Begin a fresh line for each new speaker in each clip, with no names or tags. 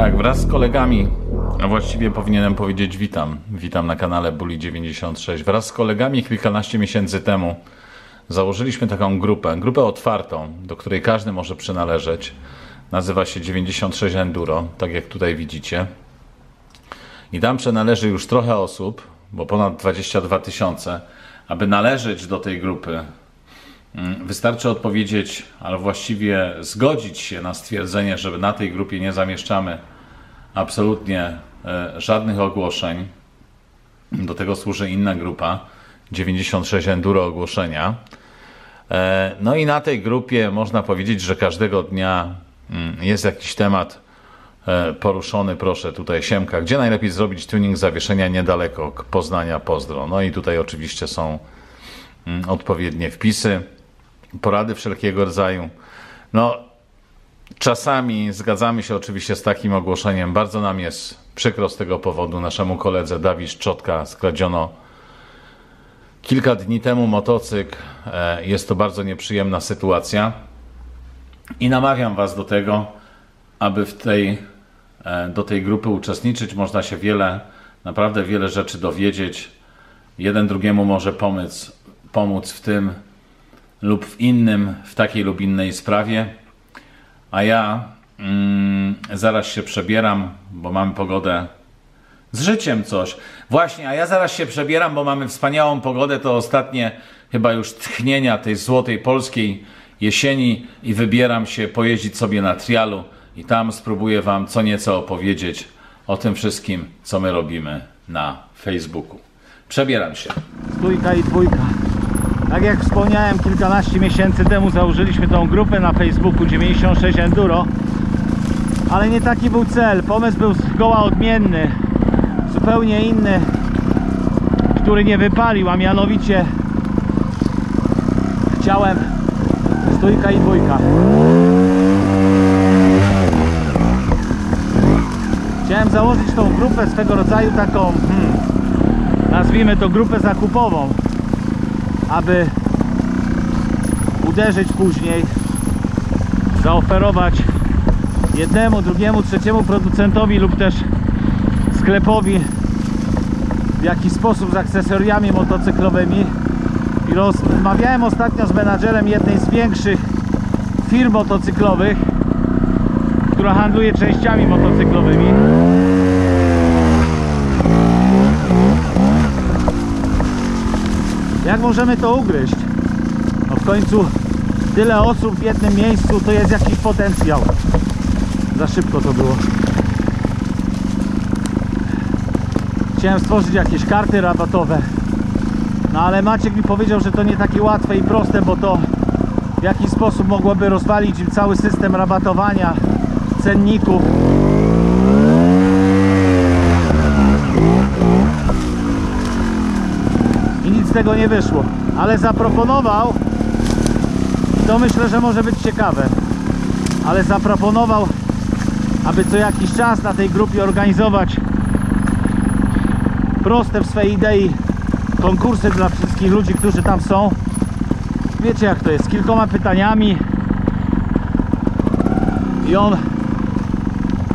Tak, wraz z kolegami, a właściwie powinienem powiedzieć witam na kanale Bully96. Wraz z kolegami kilkanaście miesięcy temu założyliśmy taką grupę otwartą, do której każdy może przynależeć. Nazywa się 96 Enduro, tak jak tutaj widzicie. I tam przynależy już trochę osób, bo ponad 22 000. Aby należeć do tej grupy, wystarczy odpowiedzieć, ale właściwie zgodzić się na stwierdzenie, że na tej grupie nie zamieszczamy absolutnie żadnych ogłoszeń. Do tego służy inna grupa, 96 Enduro ogłoszenia. No i na tej grupie można powiedzieć, że każdego dnia jest jakiś temat poruszony. Proszę, tutaj Siemka, gdzie najlepiej zrobić tuning zawieszenia niedaleko Poznania, pozdro. No i tutaj oczywiście są odpowiednie wpisy, porady wszelkiego rodzaju. No, czasami zgadzamy się oczywiście z takim ogłoszeniem. Bardzo nam jest przykro z tego powodu. Naszemu koledze Dawid Szczotka skradziono kilka dni temu motocykl. Jest to bardzo nieprzyjemna sytuacja i namawiam Was do tego, aby do tej grupy uczestniczyć. Można się naprawdę wiele rzeczy dowiedzieć. Jeden drugiemu może pomóc w tym lub w innym, w takiej lub innej sprawie. A ja zaraz się przebieram, bo mamy pogodę z życiem coś. Właśnie, a ja zaraz się przebieram, bo mamy wspaniałą pogodę. To ostatnie chyba już tchnienia tej złotej polskiej jesieni i wybieram się pojeździć sobie na trialu i tam spróbuję Wam co nieco opowiedzieć o tym wszystkim, co my robimy na Facebooku. Przebieram się.
Stójka i dwójka. Tak jak wspomniałem, kilkanaście miesięcy temu założyliśmy tą grupę na Facebooku 96 Enduro, ale nie taki był cel. Pomysł był zgoła odmienny, zupełnie inny, który nie wypalił, a mianowicie chciałem stójka i dwójka. Chciałem założyć tą grupę, swego rodzaju taką, nazwijmy to grupę zakupową, aby uderzyć później, zaoferować jednemu, drugiemu, trzeciemu producentowi lub też sklepowi w jakiś sposób z akcesoriami motocyklowymi. I rozmawiałem ostatnio z menadżerem jednej z większych firm motocyklowych, która handluje częściami motocyklowymi. Jak możemy to ugryźć? No w końcu tyle osób w jednym miejscu, to jest jakiś potencjał. Za szybko to było. Chciałem stworzyć jakieś karty rabatowe, no ale Maciek mi powiedział, że to nie takie łatwe i proste, bo to w jakiś sposób mogłoby rozwalić im cały system rabatowania, cenników. I nic z tego nie wyszło, ale zaproponował, to myślę, że może być ciekawe, ale zaproponował, aby co jakiś czas na tej grupie organizować proste w swej idei konkursy dla wszystkich ludzi, którzy tam są. Wiecie jak to jest, z kilkoma pytaniami i on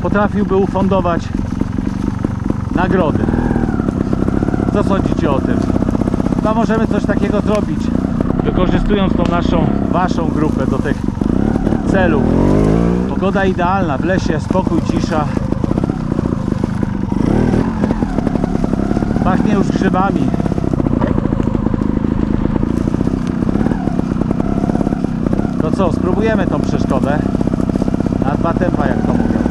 potrafiłby ufundować nagrody. Co sądzicie o tym? Chyba możemy coś takiego zrobić, wykorzystując tą waszą grupę do tych celów. Pogoda idealna, w lesie spokój, cisza. Pachnie już grzybami. To co, spróbujemy tą przeszkodę na 2 tempa, jak to mówią.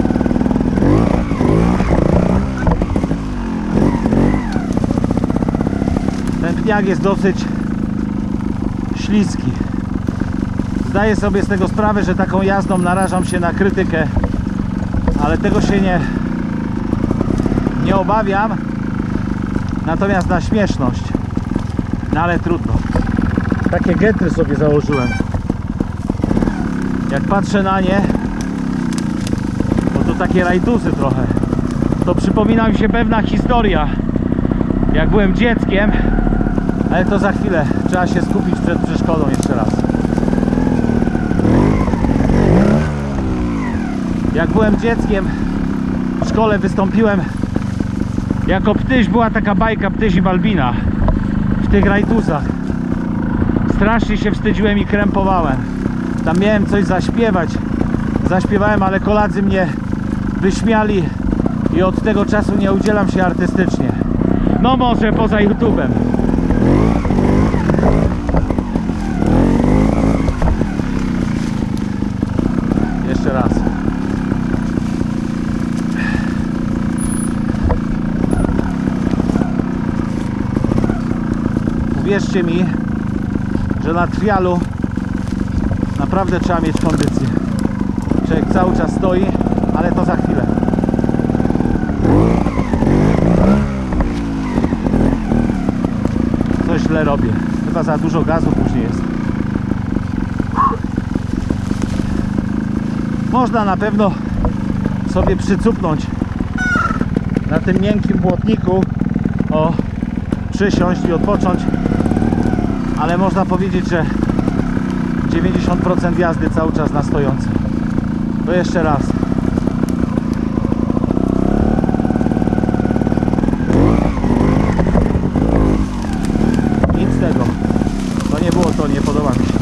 Ten pniak jest dosyć śliski. Zdaję sobie z tego sprawę, że taką jazdą narażam się na krytykę, ale tego się nie obawiam, natomiast na śmieszność. No ale trudno. Takie getry sobie założyłem. Jak patrzę na nie, to takie rajdusy trochę, to przypomina mi się pewna historia, jak byłem dzieckiem, ale to za chwilę, trzeba się skupić przed przeszkodą jeszcze raz. Jak byłem dzieckiem, w szkole wystąpiłem jako Ptyś. Była taka bajka Ptyś i Balbina w tych rajtusach. Strasznie się wstydziłem i krępowałem. Tam miałem coś zaśpiewać. Zaśpiewałem, ale koledzy mnie wyśmiali i od tego czasu nie udzielam się artystycznie. No może poza YouTube'em. Jeszcze raz. Uwierzcie mi, że na trialu naprawdę trzeba mieć kondycję. Człowiek cały czas stoi, ale to za chwilę. Coś źle robię. Chyba za dużo gazu później jest. Można na pewno sobie przycupnąć na tym miękkim błotniku, przysiąść i odpocząć, ale można powiedzieć, że 90% jazdy cały czas na stojąco. To jeszcze raz. Nic z tego. To nie było to, nie podoba mi się.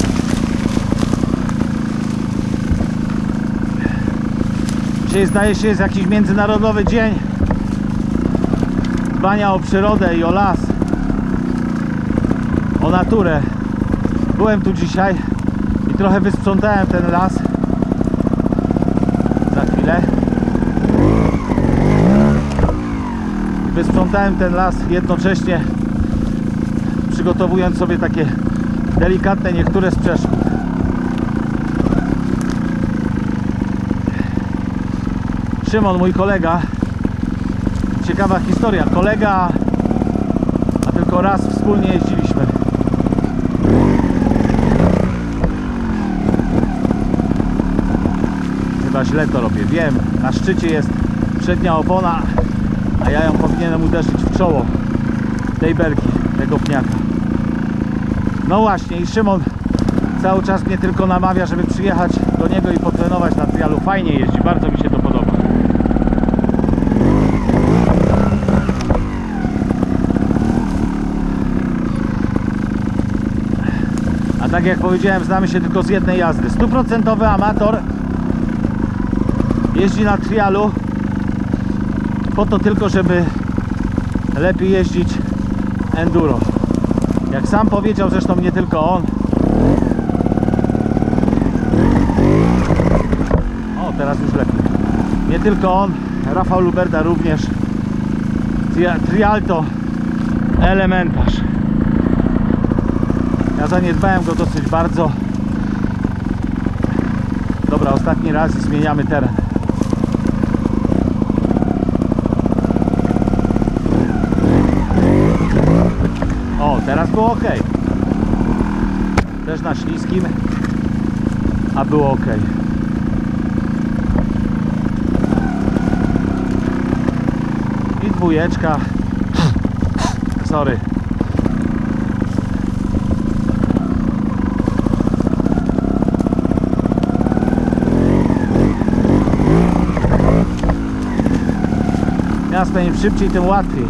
Dzisiaj zdaje się jest jakiś międzynarodowy dzień dbania o przyrodę i o las, o naturę. Byłem tu dzisiaj i trochę wysprzątałem ten las. Za chwilę. Wysprzątałem ten las jednocześnie przygotowując sobie takie delikatne niektóre z przeszkód. Szymon, mój kolega, ciekawa historia, kolega, a tylko raz wspólnie jeździliśmy. Chyba źle to robię, wiem, na szczycie jest przednia opona, a ja ją powinienem uderzyć w czoło tej belki, tego pniaka. No właśnie, i Szymon cały czas mnie tylko namawia, żeby przyjechać do niego i potrenować na trialu. Fajnie jeździ, bardzo mi się to podoba. A tak jak powiedziałem, znamy się tylko z jednej jazdy. 100% amator jeździ na trialu po to tylko, żeby lepiej jeździć enduro. Jak sam powiedział, zresztą nie tylko on. O, teraz już lepiej. Nie tylko on, Rafał Luberda również. Trial to elementarz. Ja zaniedbałem go dosyć bardzo. Dobra, ostatni raz i zmieniamy teren. O, teraz było ok. Też na śliskim, a było ok. I dwójeczka. Sorry. Jasne, im szybciej, tym łatwiej.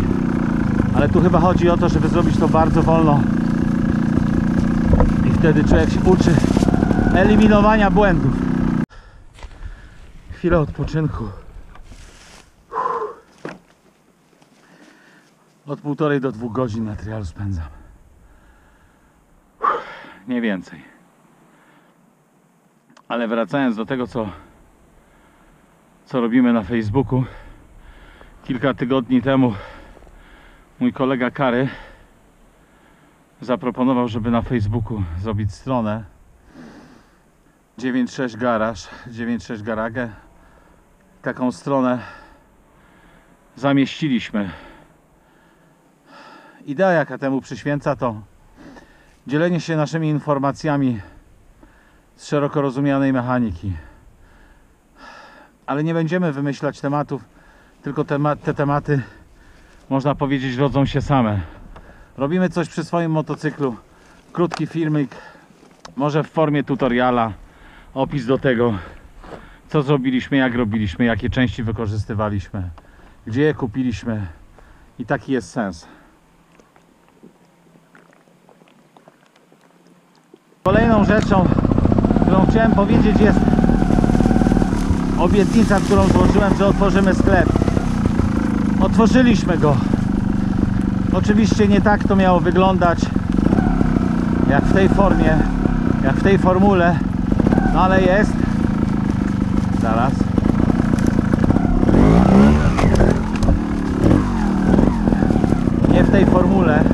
Ale tu chyba chodzi o to, żeby zrobić to bardzo wolno. I wtedy człowiek się uczy eliminowania błędów. Chwilę odpoczynku. Od 1,5 do 2 godzin na trialu spędzam. Nie więcej. Ale wracając do tego, co robimy na Facebooku. Kilka tygodni temu mój kolega Kary zaproponował, żeby na Facebooku zrobić stronę 96 Garage. Taką stronę zamieściliśmy. Idea, jaka temu przyświęca, to dzielenie się naszymi informacjami z szeroko rozumianej mechaniki. Ale nie będziemy wymyślać tematów, tylko te tematy, można powiedzieć, rodzą się same. Robimy coś przy swoim motocyklu, krótki filmik, może w formie tutoriala, opis do tego, co zrobiliśmy, jak robiliśmy, jakie części wykorzystywaliśmy, gdzie je kupiliśmy i taki jest sens. Kolejną rzeczą, którą chciałem powiedzieć, jest obietnica, którą złożyłem, że otworzymy sklep. Otworzyliśmy go. Oczywiście nie tak to miało wyglądać, jak w tej formie, jak w tej formule, no ale jest. Zaraz. Nie w tej formule.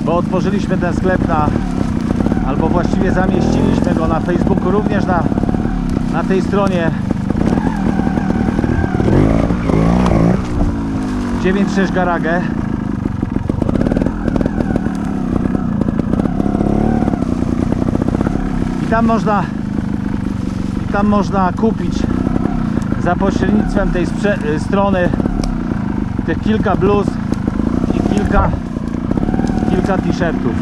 Bo otworzyliśmy ten sklep albo właściwie zamieściliśmy go na Facebooku, również na tej stronie 96 Garage. I tam można kupić za pośrednictwem tej strony tych kilka bluz i kilka t-shirtów.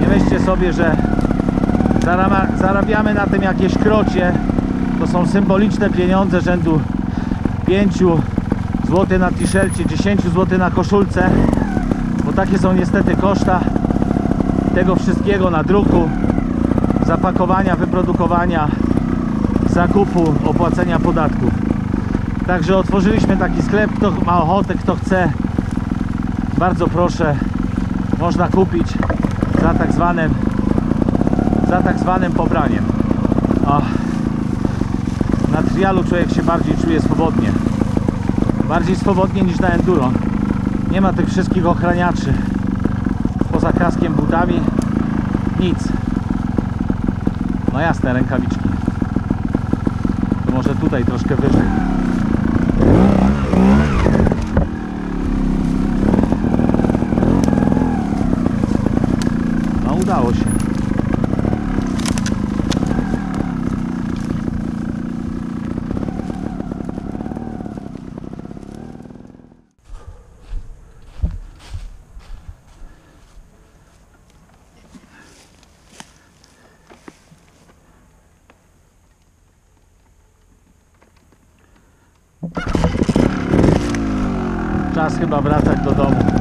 Nie myślcie sobie, że zarabiamy na tym jakieś krocie. To są symboliczne pieniądze rzędu 5 zł na t-shircie, 10 zł na koszulce, bo takie są niestety koszta tego wszystkiego, nadruku, zapakowania, wyprodukowania, zakupu, opłacenia podatków. Także otworzyliśmy taki sklep. Kto ma ochotę, kto chce, bardzo proszę, można kupić za tak zwanym pobraniem. Na trialu człowiek się bardziej czuje swobodnie. Bardziej swobodnie niż na enduro. Nie ma tych wszystkich ochraniaczy. Poza kaskiem, butami nic. No jasne, rękawiczki. To może tutaj troszkę wyżej. No udało się. Czas chyba wracać do domu.